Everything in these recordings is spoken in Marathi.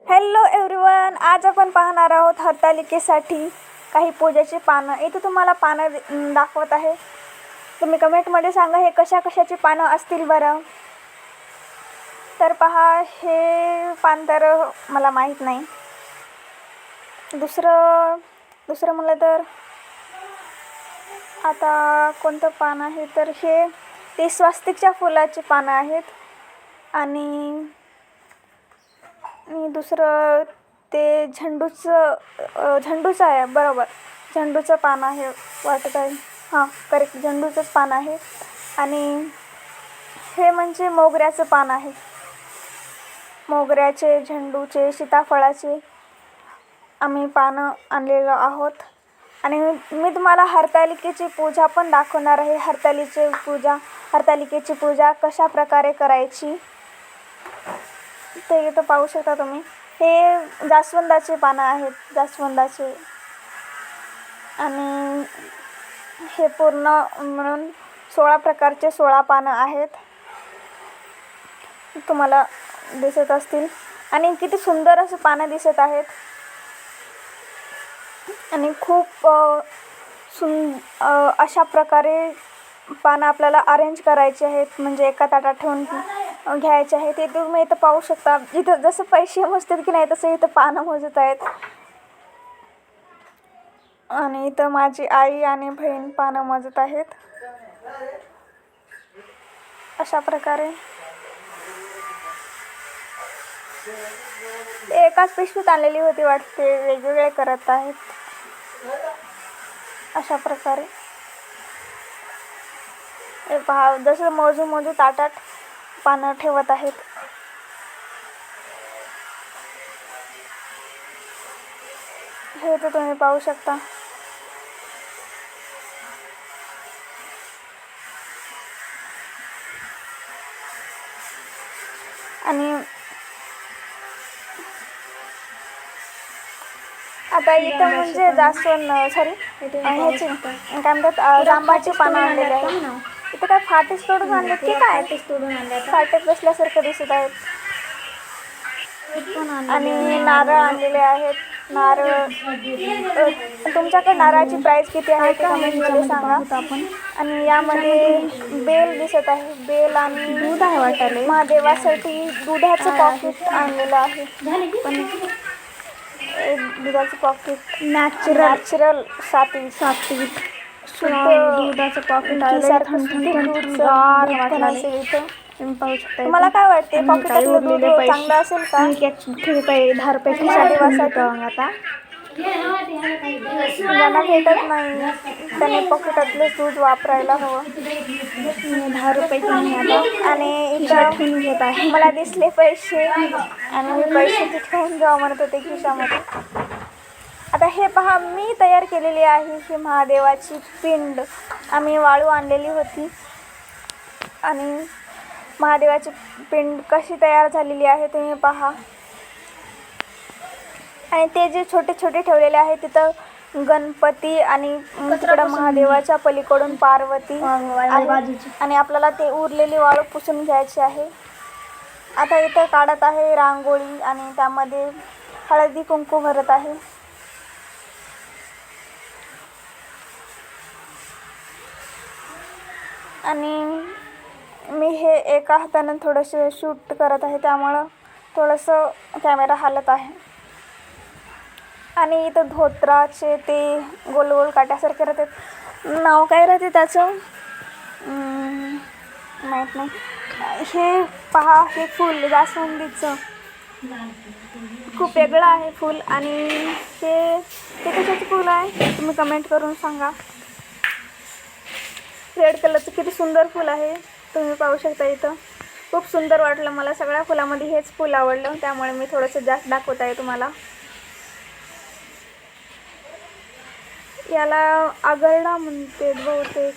हॅलो एव्हरीवन, आज आपण पाहणार आहोत हरतालिकेसाठी काही पूजेची पानं. इथे तुम्हाला पानं दाखवत आहे. तुम्ही कमेंटमध्ये सांगा हे कशा कशाची पानं असतील बरं. तर पहा, हे पान तर मला माहीत नाही. दुसरं म्हणलं तर आता कोणतं पान आहे, तर ते स्वस्तिकच्या फुलाची पानं आहेत. आणि दुसरं ते झेंडूचं आहे. बरोबर, झेंडूचं पान आहे वाटत आहे. हां, करेक्ट, झेंडूचंच पान आहे. आणि हे म्हणजे मोगऱ्याचं पान आहे. मोगऱ्याचे, झेंडूचे, सीताफळाचे आम्ही पानं आणलेलो आहोत. आणि मी तुम्हाला हरतालिकेची पूजा पण दाखवणार आहे. हरतालिकेची पूजा कशा प्रकारे करायची ते इथं पाहू शकता तुम्ही. हे जास्वंदाचे पानं आहेत, जास्वंदाचे. आणि हे पूर्ण म्हणून 16 प्रकारचे 16 पानं आहेत, तुम्हाला दिसत असतील. आणि किती सुंदर असे पानं दिसत आहेत. आणि खूप अशा प्रकारे पानं आपल्याला अरेंज करायची आहेत, म्हणजे एका ताटात ठेवून घ्यायचे आहेत. ते तुम्ही इथं पाहू शकता. इथं जसं पैसे मोजतात की नाही, तसं इथं पानं मोजत आहेत. आणि इथं माझी आई आणि बहीण पानं मोजत आहेत. अशा प्रकारे एकाच पिशवीत आणलेली होती वाटते, वेगवेगळे करत आहेत. अशा प्रकारे पहा, जसं मोजू ताटात पानं ठेवत आहेत. हे तर तुम्ही पाहू शकता. आणि आता इथं म्हणजे ह्याची काय म्हणतात, जांबाची पानं आणलेली आहेत. इथं काय फाटेच तोडून आणलेत की काय? फाटेच बसल्यासारखं दिसत आहेत. आणि नारळ आणलेले आहेत. नारळ, तुमच्याकडे नारळाची प्राईस किती आहे ते कमेंटमध्ये सांगा. आणि यामध्ये बेल दिसत आहे. बेल आणि दूध आहे वाटायला. महादेवासाठी दुधाचं पॉकेट आणलेलं आहे. पण दुधाचं पॉकेट नॅचरल सात्विक शुद्ध दुधाचं पॉकेट तुम्हाला काय वाटते, पॉकेटातलं दूध चांगलं असेल का? 10 रुपये आता ज्यांना भेटत नाही त्याने पॉकेटातलं दूध वापरायला हवं. 10 रुपये आणि इथं घेत आहे. मला दिसले पैसे आणि मी पैसे ठेवून जेव्हा म्हणत होते खिशामध्ये. आता हे पहा, मी तयार केलेली आहे ही महादेवाची पिंड. आम्ही वाळू आणलेली होती. आणि महादेवाची पिंड कशी तयार झालेली आहे तुम्ही पहा. आणि ते जे छोटे छोटे ठेवलेले आहे, तिथं गणपती आणि तिकडं महादेवाच्या पलीकडून पार्वती. आणि आपल्याला ते उरलेली वाळू पुसून घ्यायची आहे. आता इथं काढत आहे रांगोळी आणि त्यामध्ये हळदी कुंकू भरत आहे. आणि मी हे एका हातानं थोडंसं शूट करत आहे, त्यामुळं थोडंसं कॅमेरा हालत आहे. आणि इथं धोत्राचे ते गोल गोल काट्यासारखे राहतात, नाव काय राहते त्याचं माहीत नाही. हे पहा, हे फूल जास्वंदीचं खूप वेगळं आहे फूल. आणि ते कशाचं फूल आहे तुम्ही कमेंट करून सांगा. रेड कलरचं किती सुंदर फूल आहे, तुम्ही पाहू शकता. इथं खूप सुंदर वाटलं मला. सगळ्या फुलामध्ये हेच फूल आवडलं, त्यामुळे मी थोडंसं जास्त दाखवत आहे तुम्हाला. याला आगरडा म्हणते बहुतेक.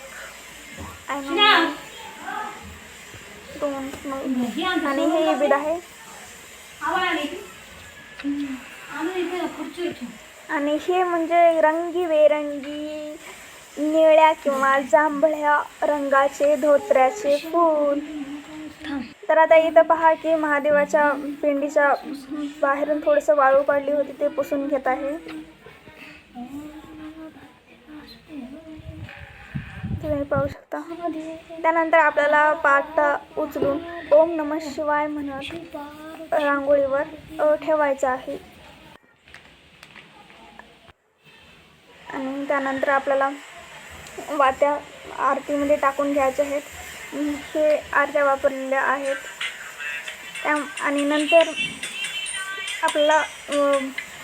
आणि हे बीड आहे. आणि हे म्हणजे रंगीबेरंगी निळ्या किंवा जांभळ्या रंगाचे धोत्र्याचे फूल. तर आता इथं पहा की महादेवाच्या पिंडीच्या बाहेरून थोडंसं वाळू काढली होती, ते पुसून घेत आहे. तुम्ही पाहू शकता. त्यानंतर आपल्याला पाट उचलून ओम नमः शिवाय म्हणत रांगोळीवर ठेवायचं आहे. आणि त्यानंतर आपल्याला वात्या आरतीमध्ये टाकून घ्यायच्या आहेत. हे आरत्या वापरलेल्या आहेत आणि नंतर आपल्याला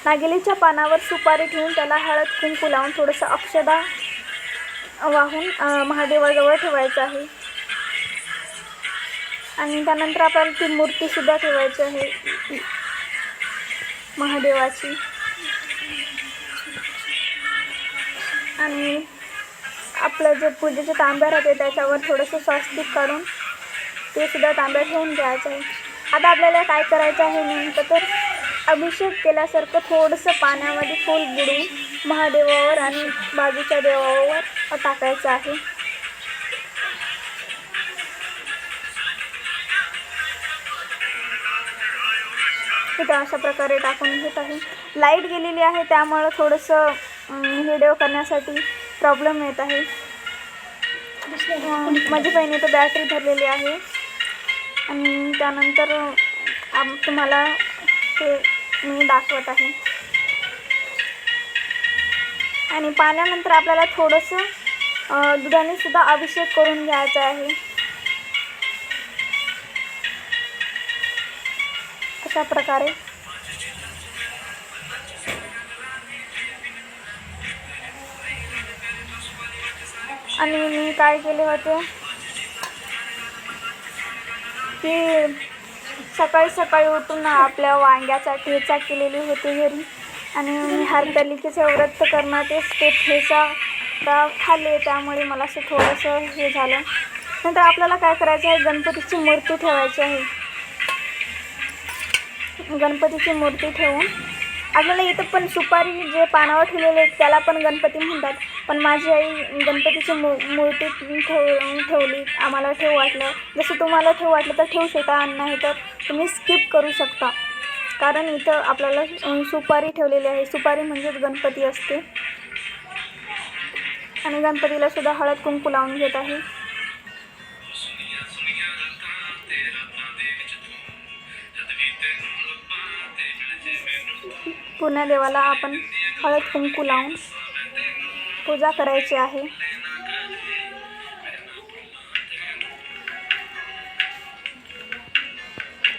नागेलीच्या पानावर सुपारी ठेवून त्याला हळद कुंकू लावून थोडंसं अक्षदा वाहून महादेवाजवळ ठेवायचं आहे. आणि त्यानंतर आपल्याला ती मूर्तीसुद्धा ठेवायची आहे महादेवाची. आणि आपलं जे पूजेचे तांब्या राहते त्याच्यावर थोडंसं स्वस्तिक काढून ते सुद्धा तांब्या ठेवून घ्यायचं आहे. आता आपल्याला काय करायचं आहे नेमकं तर अभिषेक केल्यासारखं थोडंसं पाण्यामध्ये फूल बुडवून महादेवावर आणि बाजूच्या देवावर टाकायचं आहे. इथं अशा प्रकारे टाकून घेत आहे. लाईट गेलेली आहे त्यामुळं थोडंसं व्हिडिओ करण्यासाठी प्रॉब्लेम येत आहे. माझी बहीण इथं बॅटरी धरलेली आहे. आणि त्यानंतर तुम्हाला ते मी दाखवत आहे. आणि पाण्यानंतर आपल्याला थोडंसं दुधाने सुद्धा अभिषेक करून घ्यायचा आहे. अशा प्रकारे आणि मी काय केले होते की सकाळी सकाळी उठून आपल्या वांग्याचा ठेचा केलेली होती घरी. आणि मी हरतालिकेचं व्रत करणार तेच ते ठेचा खाल्ले, त्यामुळे मला असं थोडंसं हे झालं. नंतर आपल्याला काय करायचं आहे, गणपतीची मूर्ती ठेवायची आहे. गणपतीची मूर्ती ठेवून आपल्याला इथं पण सुपारी जे पानावर ठेवलेले त्याला पण गणपती म्हणतात. पण माझी आई गणपतीची मूर्ती ठेवली. आम्हाला ठेवू वाटलं, जसं तुम्हाला ठेवू वाटलं तर ठेवू शकता, नाही तर तुम्ही स्किप करू शकता. कारण इथं आपल्याला सुपारी ठेवलेली आहे. सुपारी म्हणजेच गणपती असते. आणि गणपतीला सुद्धा हळद कुंकू लावून घेत आहे. पूर्ण देवाला आपण हळद कुंकू लावून पूजा करायची आहे.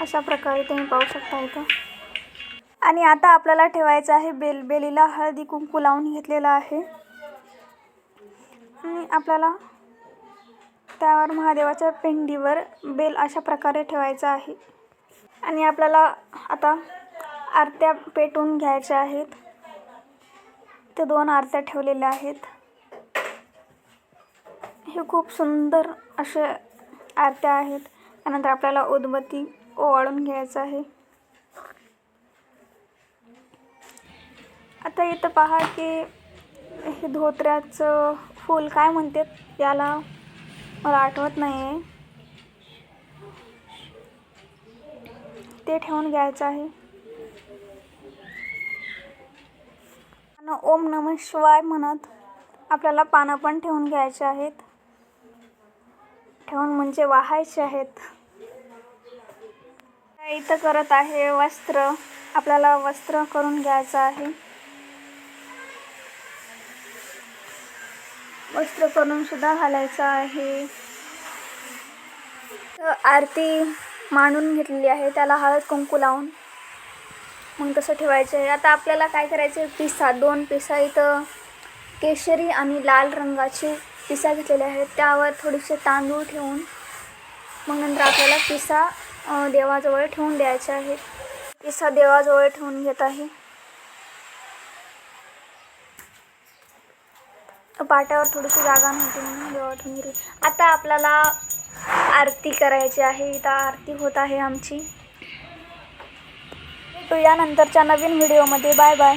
अशा प्रकारे तुम्ही पाहू शकता इथं. आणि आता आपल्याला ठेवायचं आहे बेलीला हळदी कुंकू लावून घेतलेला आहे. आणि आपल्याला त्यावर महादेवाच्या पिंडीवर बेल अशा प्रकारे ठेवायचं आहे. आणि आपल्याला आता आरत्या पेटवून घ्यायच्या आहेत. ते 2 आरत्या ठेवलेल्या आहेत. हे खूप सुंदर असे आरत्या आहेत. त्यानंतर आपल्याला उदबत्ती ओवाळून घ्यायचं आहे. आता इथं पहा की हे धोत्र्याचं फूल काय म्हणतात याला मला आठवत नाही आहे, ते ठेवून घ्यायचं आहे. ओम नमः शिवाय म्हणत आपल्याला पानं पण ठेवून घ्यायचे आहेत. ठेवून म्हणजे वाहायचे आहेत. इथं करत आहे वस्त्र. आपल्याला वस्त्र करून घ्यायचं आहे. वस्त्र करून सुद्धा घालायचं आहे. आरती मांडून घेतलेली आहे, त्याला हळद कुंकू लावून मग तसं ठेवायचं आहे. आता आपल्याला काय करायचं आहे, पिसा 2 पिसा इथं केशरी आणि लाल रंगाचे पिसा घेतलेले आहेत. त्यावर थोडेसे तांदूळ ठेवून मग नंतर आपल्याला पिसा देवाजवळ ठेवून द्यायचे आहे. पिसा देवाजवळ ठेवून घेत आहे. पाट्यावर थोडीशी जागा नव्हती म्हणून देवा ठेवून घेतली. आता आपल्याला आरती करायची आहे. इथं आरती होत आहे आमची. तो यानंतरच्या नवीन व्हिडिओमध्ये. Bye bye.